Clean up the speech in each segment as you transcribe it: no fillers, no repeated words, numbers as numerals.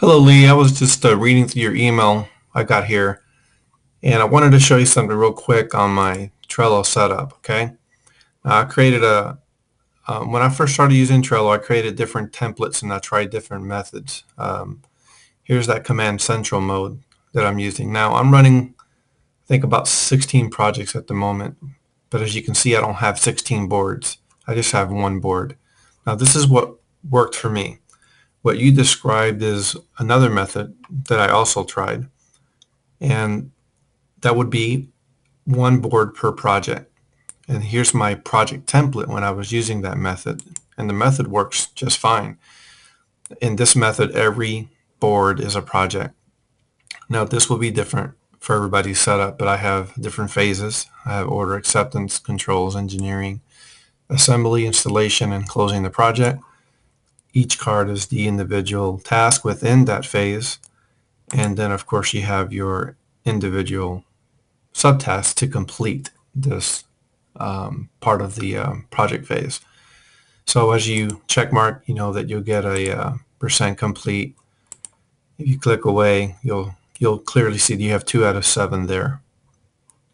Hello, Lee. I was just reading through your email I got here, and I wanted to show you something real quick on my Trello setup. Okay, I created when I first started using Trello, I created different templates and I tried different methods. Here's that Command Central mode that I'm using now. I'm running, I think, about 16 projects at the moment, but as you can see, I don't have 16 boards. I just have one board. Now, this is what worked for me. What you described is another method that I also tried, and that would be one board per project. And here's my project template when I was using that method. And the method works just fine. In this method, every board is a project. Now, this will be different for everybody's setup, but I have different phases. I have order, acceptance, controls, engineering, assembly, installation, and closing the project. Each card is the individual task within that phase. And then, of course, you have your individual subtasks to complete this part of the project phase. So as you check mark, you know that you'll get a percent complete. If you click away, you'll clearly see that you have 2 out of 7 there.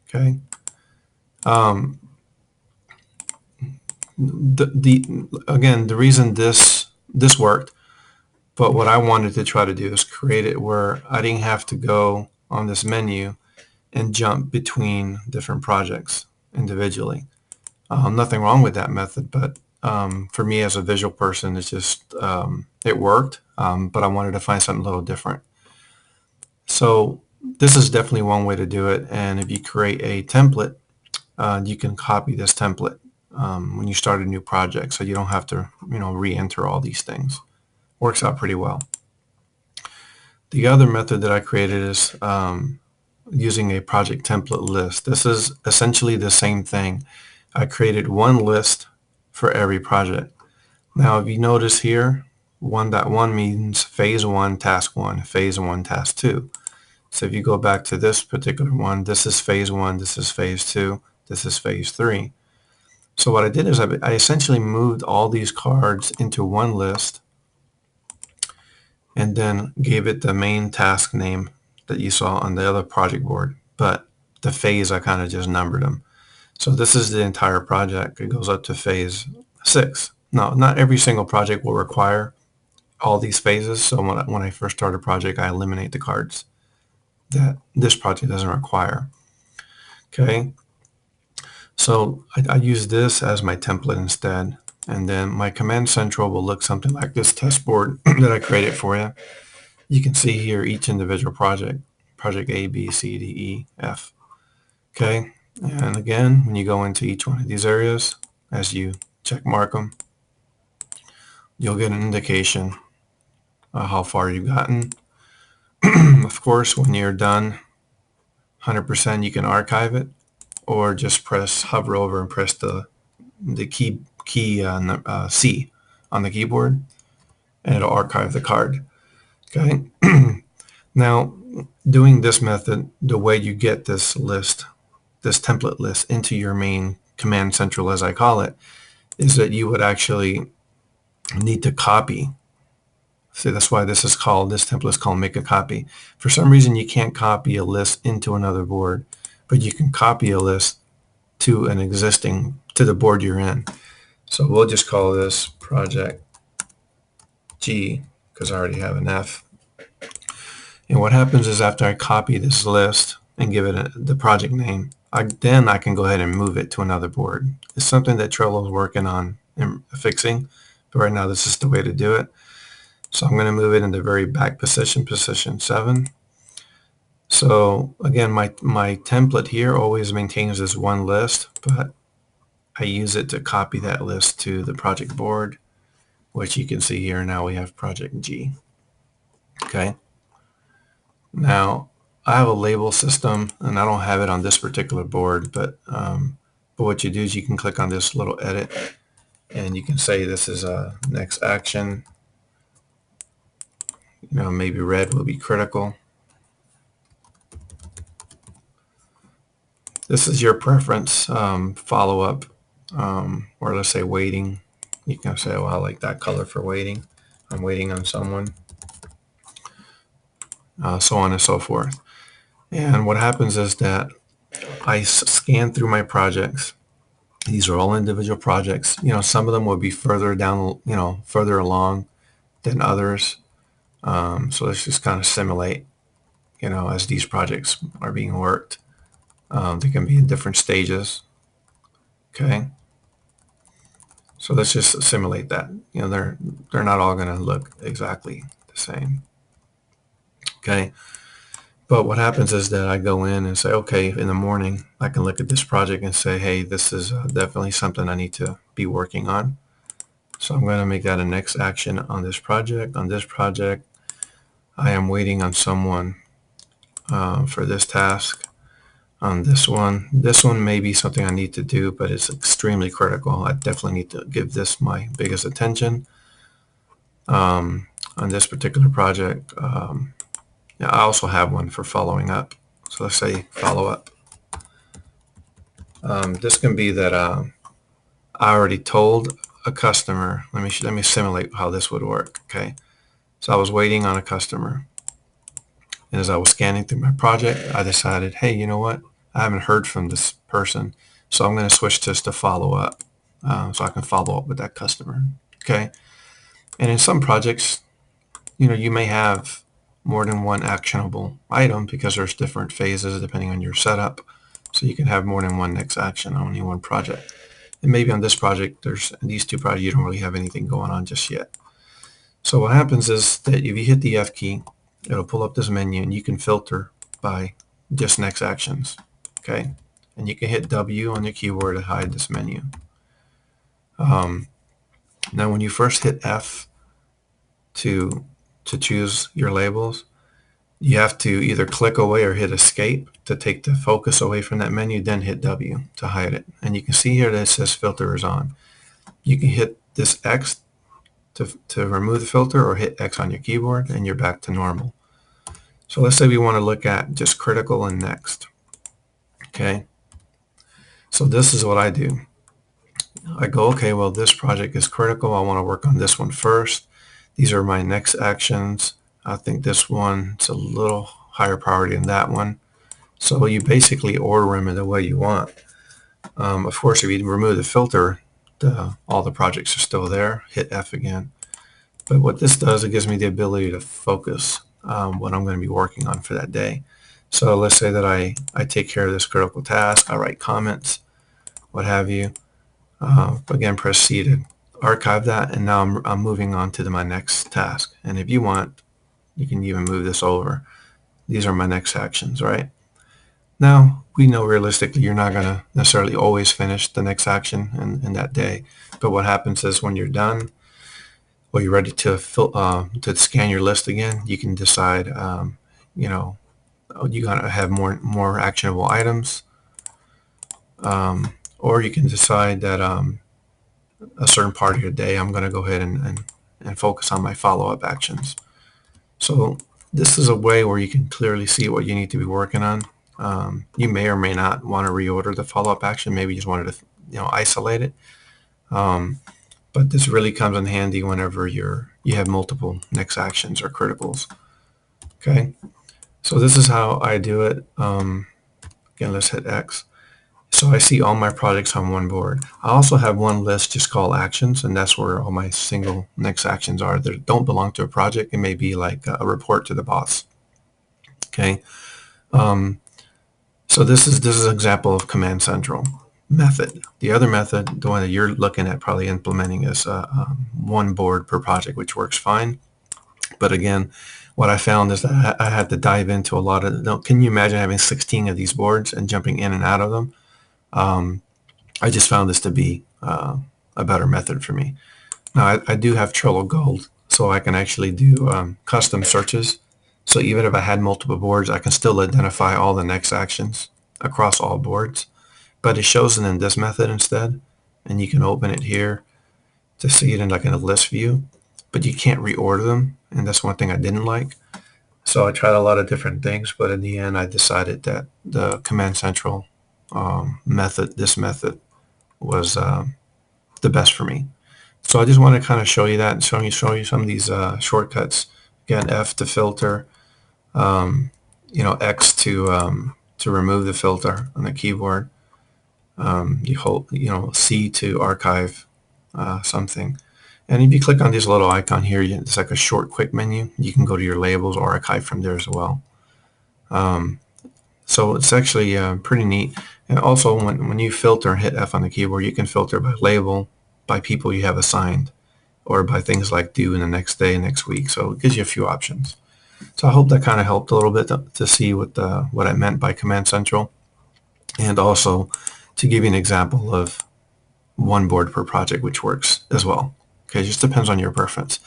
Okay. Um, the reason this worked, but what I wanted to try to do is create it where I didn't have to go on this menu and jump between different projects individually. Nothing wrong with that method, but for me as a visual person, it's just it worked, but I wanted to find something a little different. So this is definitely one way to do it. And if you create a template, you can copy this template when you start a new project, so you don't have to re-enter all these things. Works out pretty well. The other method that I created is using a project template list. This is essentially the same thing. I created one list for every project. Now, if you notice here, 1.1 means phase 1, task 1, phase 1, task 2. So if you go back to this particular one, this is phase 1, this is phase 2, this is phase 3. So what I did is I essentially moved all these cards into one list and then gave it the main task name that you saw on the other project board. But the phase, I kind of just numbered them. So this is the entire project. It goes up to phase 6. Now, not every single project will require all these phases. So when I first start a project, I eliminate the cards that this project doesn't require. Okay. So I use this as my template instead. And then my command central will look something like this test board that I created for you. You can see here each individual project, project A, B, C, D, E, F. Okay. And again, when you go into each one of these areas, as you check mark them, you'll get an indication of how far you've gotten. Of course, when you're done 100%, you can archive it, or just hover over and press the key C on the keyboard, and it'll archive the card. Okay. Now, doing this method, the way you get this list, this template list, into your main command central, as I call it, is that you would actually need to copy. See, that's why this template is called make a copy. For some reason, you can't copy a list into another board, but you can copy a list to the board you're in. So we'll just call this project G because I already have an F. And what happens is after I copy this list and give it the project name, then I can go ahead and move it to another board. It's something that Trello is working on and fixing, but right now this is the way to do it. So I'm going to move it in the very back position 7. So again, my template here always maintains this one list, but I use it to copy that list to the project board, which you can see here. Now we have project G. Okay. Now I have a label system, and I don't have it on this particular board, but what you do is you can click on this little edit, and you can say this is a next action. Maybe red will be critical. This is your preference, follow-up, or let's say waiting. You can say, well, I like that color for waiting. I'm waiting on someone. so on and so forth. And what happens is that I scan through my projects. These are all individual projects. Some of them will be further down, further along than others. So let's just kind of simulate, as these projects are being worked. They can be in different stages. Okay. So let's just simulate that. They're not all going to look exactly the same. Okay. But what happens is that I go in and say, okay, in the morning, I can look at this project and say, hey, this is definitely something I need to be working on. So I'm going to make that a next action on this project. On this project, I am waiting on someone for this task. On this one may be something I need to do, but it's extremely critical. I definitely need to give this my biggest attention. On this particular project, yeah, I also have one for following up. So let's say follow up. This can be that I already told a customer. Let me simulate how this would work. Okay, so I was waiting on a customer, and as I was scanning through my project, I decided, hey, you know what? I haven't heard from this person, so I'm going to switch this to follow up, so I can follow up with that customer. Okay, and in some projects, you may have more than one actionable item because there's different phases depending on your setup. So you can have more than one next action on only one project. And maybe on this project, there's these two projects, you don't really have anything going on just yet. So what happens is that if you hit the F key, it'll pull up this menu and you can filter by just next actions. Okay. And you can hit W on your keyboard to hide this menu. Now, when you first hit F to choose your labels, you have to either click away or hit escape to take the focus away from that menu, then hit W to hide it. And you can see here that it says filter is on. You can hit this X to remove the filter or hit X on your keyboard and you're back to normal. So let's say we want to look at just critical and next. Okay. So this is what I do. I go, okay, well, this project is critical. I want to work on this one first. These are my next actions. I think this one's a little higher priority than that one. So you basically order them in the way you want. Of course, if you remove the filter, all the projects are still there. Hit F again. But what this does, it gives me the ability to focus what I'm going to be working on for that day. So let's say that I take care of this critical task. I write comments, what have you. Again, press C to archive that. And now I'm moving on to my next task. And if you want, you can even move this over. These are my next actions, right? Now, we know realistically you're not going to necessarily always finish the next action in that day. But what happens is when you're done, or you're ready to scan your list again, you can decide, you're going to have more actionable items. Or you can decide that a certain part of your day, I'm going to go ahead and focus on my follow-up actions. So this is a way where you can clearly see what you need to be working on. You may or may not want to reorder the follow-up action. Maybe you just wanted to, isolate it. But this really comes in handy whenever you have multiple next actions or criticals. Okay, so this is how I do it. Again, let's hit X. So I see all my projects on one board. I also have one list just called actions, and that's where all my single next actions are that don't belong to a project. It may be like a report to the boss. Okay. So this is an example of Command Central method. The other method, the one that you're looking at probably implementing, is one board per project, which works fine. But again, what I found is that I had to dive into a lot of, can you imagine having 16 of these boards and jumping in and out of them? I just found this to be a better method for me. Now, I do have Trello Gold, so I can actually do custom searches. So even if I had multiple boards, I can still identify all the next actions across all boards. But it shows it in this method instead, and you can open it here to see it in like in a list view. But you can't reorder them, and that's one thing I didn't like. So I tried a lot of different things, but in the end, I decided that the Command Central method, this method, was the best for me. So I just want to kind of show you that and show you some of these shortcuts. Again, F to filter, X to remove the filter on the keyboard. You hold, C to archive something. And if you click on this little icon here, it's like a short quick menu. You can go to your labels or archive from there as well. So it's actually pretty neat. And also when you filter and hit F on the keyboard, you can filter by label, by people you have assigned, or by things like due in the next day, next week. So it gives you a few options. So I hope that kind of helped a little bit to see what I meant by Command Central, and also to give you an example of one board per project, which works as well. Okay, it just depends on your preference.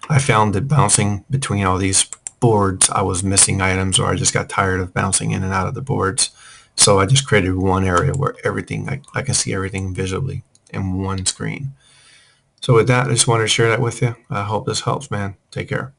I found that bouncing between all these boards, I was missing items, or I just got tired of bouncing in and out of the boards. So I just created one area where I can see everything visibly in one screen. So with that, I just wanted to share that with you. I hope this helps, man. Take care.